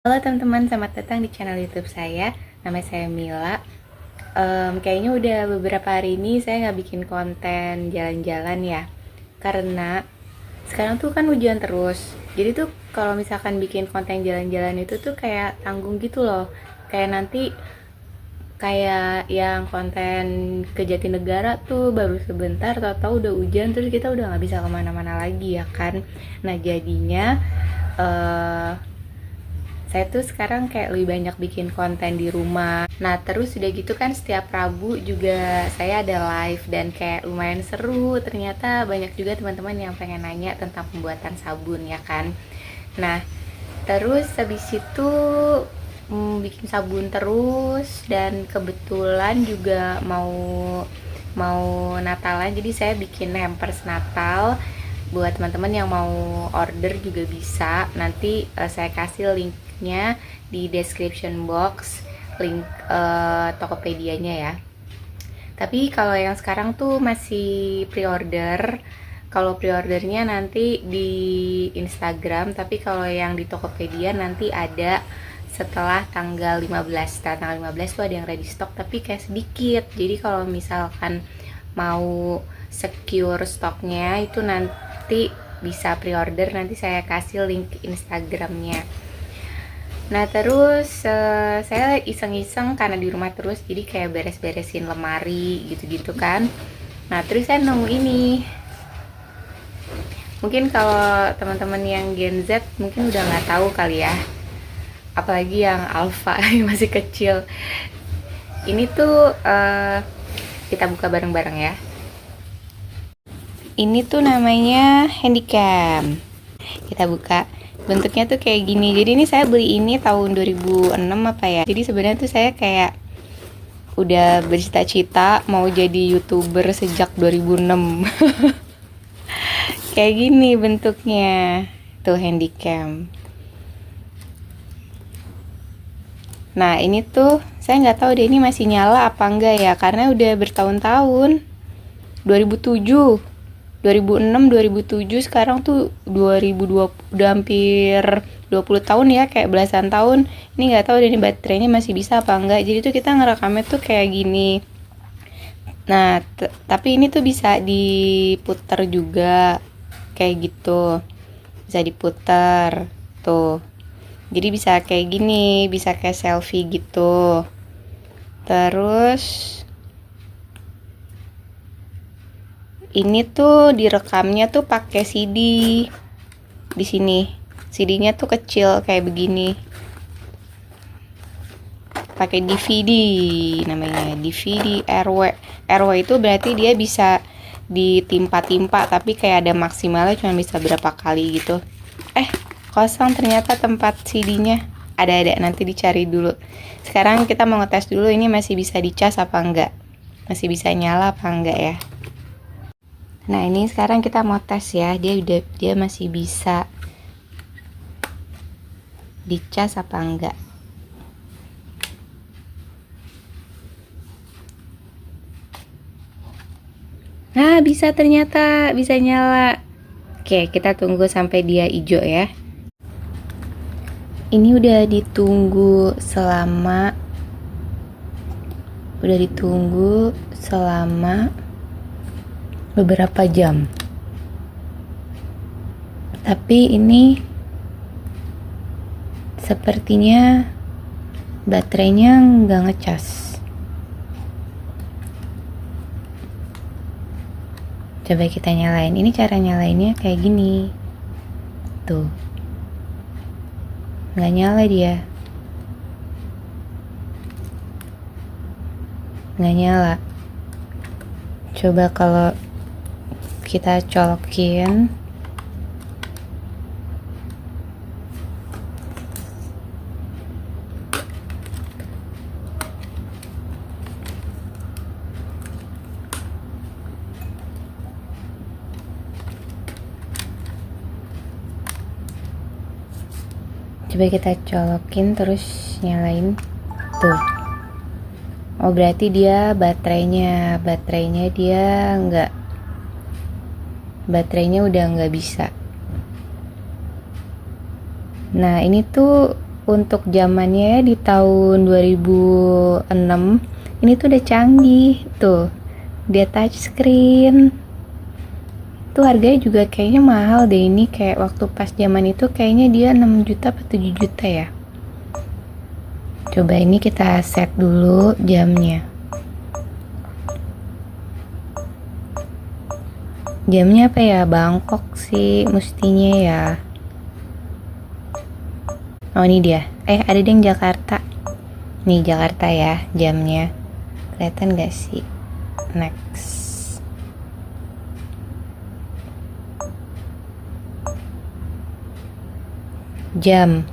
Halo teman-teman, selamat datang di channel YouTube saya. Nama saya Mila. Kayaknya udah beberapa hari ini saya nggak bikin konten jalan-jalan ya, karena sekarang tuh kan hujan terus. Jadi tuh kalau misalkan bikin konten jalan-jalan itu tuh kayak tanggung gitu loh. Kayak nanti kayak yang konten ke Jatinegara tuh baru sebentar, tahu-tahu udah hujan terus kita udah nggak bisa kemana-mana lagi ya kan. Nah jadinya eh saya tuh sekarang kayak lebih banyak bikin konten di rumah. Nah terus udah gitu kan setiap Rabu juga saya ada live dan kayak lumayan seru. Ternyata banyak juga teman-teman yang pengen nanya tentang pembuatan sabun ya kan. Nah terus habis itu bikin sabun terus, dan kebetulan juga mau mau Natalan, jadi saya bikin hampers Natal buat teman-teman yang mau order juga bisa. Nanti saya kasih linknya di description box, link Tokopedia-nya ya. Tapi kalau yang sekarang tuh masih pre-order. Kalau pre-ordernya nanti di Instagram, tapi kalau yang di Tokopedia nanti ada setelah tanggal 15. Setelah tanggal 15 tuh ada yang ready stock tapi kayak sedikit. Jadi kalau misalkan mau secure stoknya itu nanti bisa pre-order, nanti saya kasih link Instagramnya. Nah terus saya iseng-iseng karena di rumah terus, jadi kayak beres-beresin lemari gitu-gitu kan. Nah terus saya nemu ini. Mungkin kalau teman-teman yang Gen Z mungkin udah nggak tahu kali ya, apalagi yang Alpha yang masih kecil. Ini tuh kita buka bareng-bareng ya. Ini tuh namanya handycam. Kita buka. Bentuknya tuh kayak gini. Jadi ini saya beli ini tahun 2006 apa ya. Jadi sebenarnya tuh saya kayak udah bercita-cita mau jadi YouTuber sejak 2006. Kayak gini bentuknya. Tuh handycam. Nah ini tuh saya nggak tahu deh ini masih nyala apa enggak ya, karena udah bertahun-tahun. 2007, 2006, 2007, sekarang tuh 2020, udah hampir 20 tahun ya, kayak belasan tahun. Ini nggak tahu deh ini baterainya masih bisa apa enggak. Jadi tuh kita ngerekamnya tuh kayak gini. Nah tapi ini tuh bisa diputer juga kayak gitu, bisa diputer tuh. Jadi bisa kayak gini, bisa kayak selfie gitu. Terus ini tuh direkamnya tuh pakai CD. Di sini CD-nya tuh kecil kayak begini. Pakai DVD namanya, DVD RW. RW itu berarti dia bisa ditimpa-timpa, tapi kayak ada maksimalnya cuma bisa berapa kali gitu. Kosong ternyata tempat CD-nya. Ada nanti dicari dulu. Sekarang kita mau ngetes dulu ini masih bisa dicas apa enggak. Masih bisa nyala apa enggak ya. Nah, ini sekarang kita mau tes ya. Dia masih bisa dicas apa enggak. Nah, bisa, ternyata bisa nyala. Oke, kita tunggu sampai dia hijau ya. Ini udah ditunggu selama beberapa jam. Tapi ini sepertinya baterainya nggak ngecas. Coba kita nyalain. Ini cara nyalainnya kayak gini. Tuh. Nggak nyala dia. Nggak nyala. Coba kalau kita colokin. Coba kita colokin terus nyalain. Tuh. Oh berarti dia baterainya dia nggak, baterainya udah nggak bisa. Nah ini tuh untuk zamannya di tahun 2006 ini tuh udah canggih tuh, dia touchscreen. Tuh harganya juga kayaknya mahal deh, ini kayak waktu pas zaman itu kayaknya dia 6 juta atau 7 juta ya. Coba ini kita set dulu jamnya. Jamnya apa ya? Bangkok sih mestinya ya. Oh ini dia. Ada yang Jakarta. Nih Jakarta ya jamnya. Kelihatan gak sih? Next. Jam.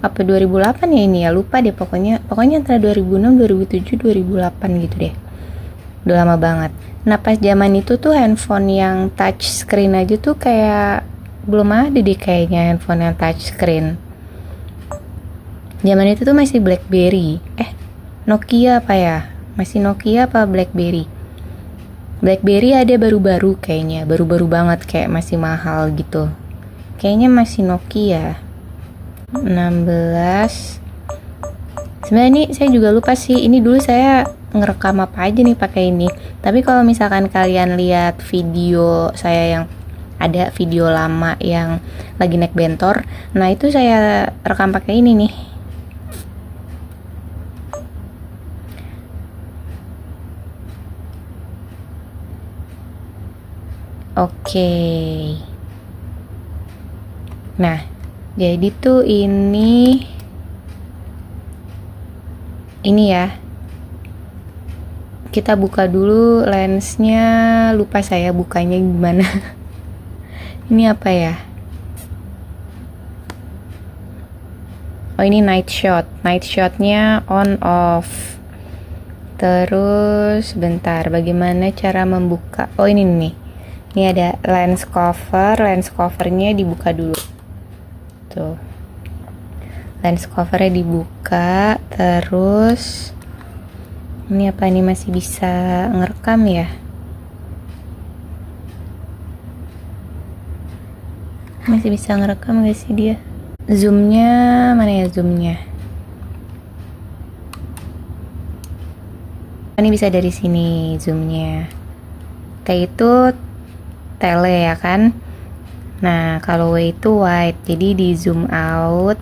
Apa 2008 ya ini ya? Lupa deh pokoknya antara 2006, 2007, 2008 gitu deh. Udah lama banget. Nah pas zaman itu tuh handphone yang touch screen aja tuh kayak belum ada deh kayaknya handphone yang touch screen. Zaman itu tuh masih BlackBerry. Nokia apa ya? Masih Nokia apa BlackBerry? BlackBerry ada baru-baru kayaknya, baru-baru banget kayak masih mahal gitu. Kayaknya masih Nokia. 16. Sebenarnya ini saya juga lupa sih. Ini dulu saya ngerekam apa aja nih pakai ini. Tapi kalau misalkan kalian lihat video saya yang ada video lama yang lagi naik bentor, nah itu saya rekam pakai ini nih. Oke. Nah, jadi tuh ini ya. Kita buka dulu lensnya, lupa saya bukanya gimana. Ini apa ya? Oh ini night shot. Night shotnya on off. Terus bentar, bagaimana cara membuka? Oh ini nih. Ini ada lens cover. Lens covernya dibuka dulu. Tuh. Lens covernya dibuka. Terus ini apa nih, masih bisa ngerekam ya? Masih bisa ngerekam gak sih dia? Zoomnya mana ya zoomnya? Ini bisa dari sini zoomnya. Kayak itu tele ya kan? Nah kalau W itu wide, jadi di zoom out.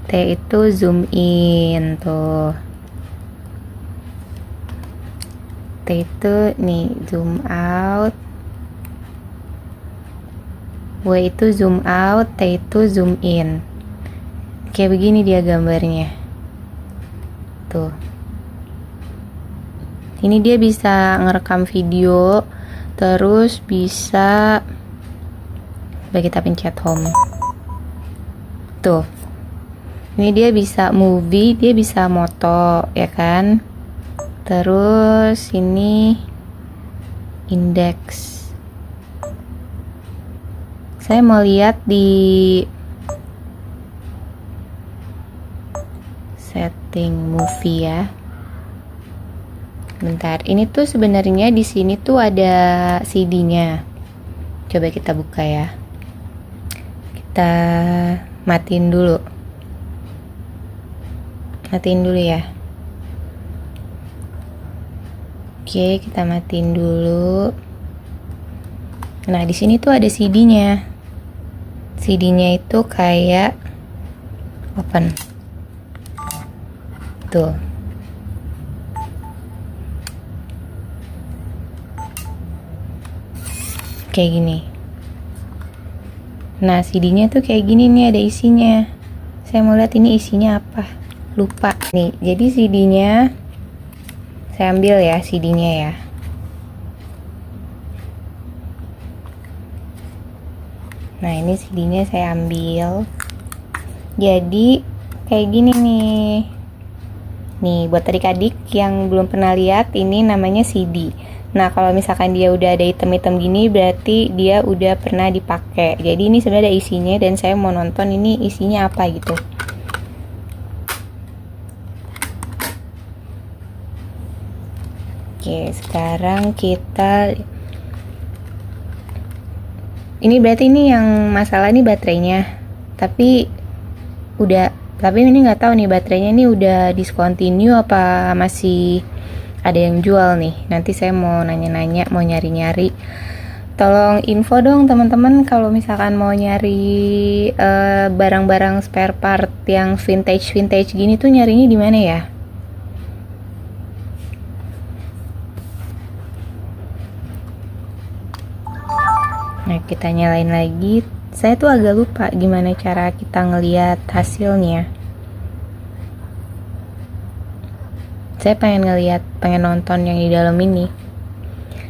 T itu zoom in tuh. T itu nih zoom out. W itu zoom out, T itu zoom in. Kayak begini dia gambarnya. Tuh. Ini dia bisa ngerekam video, terus bisa kita pencet home. Tuh. Ini dia bisa movie, dia bisa moto, ya kan? Terus ini index. Saya mau lihat di setting movie ya. Bentar, ini tuh sebenarnya di sini tuh ada CD-nya. Coba kita buka ya. Kita matiin dulu. Matiin dulu ya. Oke, kita matiin dulu. Nah, di sini tuh ada CD-nya. CD-nya itu kayak open. Tuh. Kayak gini. Nah, CD-nya tuh kayak gini nih, ada isinya. Saya mau lihat ini isinya apa. Lupa nih. Jadi CD-nya saya ambil ya, CD-nya ya. Nah, ini CD-nya saya ambil. Jadi kayak gini nih. Nih, buat adik-adik yang belum pernah lihat, ini namanya CD. Nah, kalau misalkan dia udah ada item-item gini, berarti dia udah pernah dipakai. Jadi ini sebenarnya ada isinya, dan saya mau nonton ini isinya apa gitu. Oke, sekarang kita ini berarti ini yang masalah ini baterainya. Tapi udah, tapi ini nggak tahu nih baterainya ini udah discontinue apa masih ada yang jual nih. Nanti saya mau nanya-nanya, mau nyari-nyari. Tolong info dong teman-teman kalau misalkan mau nyari barang-barang spare part yang vintage gini tuh nyarinya di mana ya? Nah, kita nyalain lagi. Saya tuh agak lupa gimana cara kita ngelihat hasilnya. Saya pengen nonton yang di dalam ini.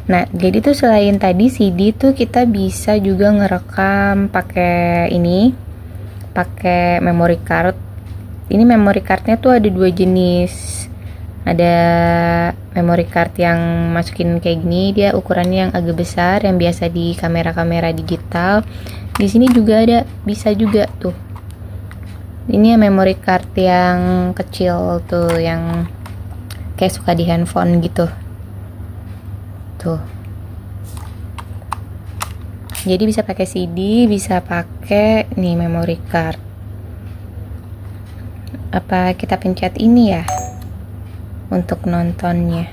Nah, jadi tuh selain tadi CD tuh kita bisa juga ngerekam pakai ini, pakai memory card. Ini memory cardnya tuh ada dua jenis. Ada memory card yang masukin kayak gini, dia ukurannya yang agak besar, yang biasa di kamera-kamera digital. Di sini juga ada, bisa juga tuh. Ini memory card yang kecil tuh, yang kayak suka di handphone gitu. Tuh. Jadi bisa pakai CD, bisa pakai nih memory card. Apa kita pencet ini ya? Untuk nontonnya.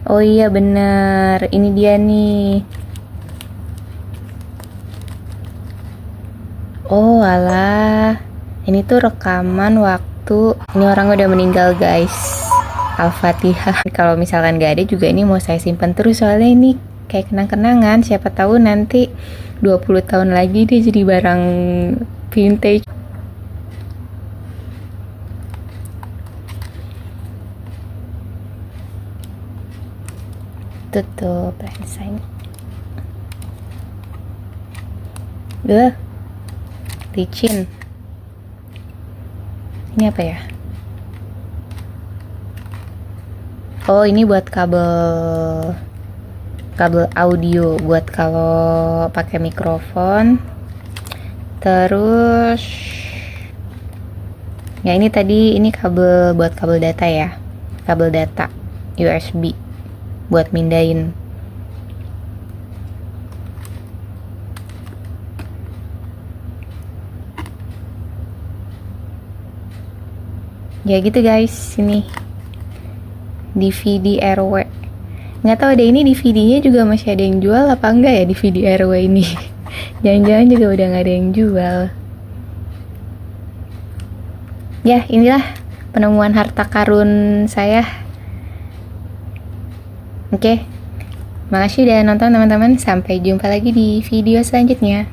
Oh iya bener, ini dia nih. Oh alah, ini tuh rekaman waktu ini orang udah meninggal guys. Al-Fatihah. Kalau misalkan gak ada juga ini mau saya simpan terus, soalnya ini kayak kenang-kenangan. Siapa tahu nanti 20 tahun lagi dia jadi barang vintage. Tutup sign. Licin. Ini apa ya? Oh, ini buat kabel audio, buat kalau pakai mikrofon. Terus ya ini tadi, ini kabel buat kabel data ya. Kabel data USB buat mindahin. Ya gitu guys, ini DVD RW. Nggak tahu deh ini DVD-nya juga masih ada yang jual apa enggak ya DVD RW ini. Jangan-jangan juga udah nggak ada yang jual. Ya inilah penemuan harta karun saya. Oke, makasih udah nonton teman-teman. Sampai jumpa lagi di video selanjutnya.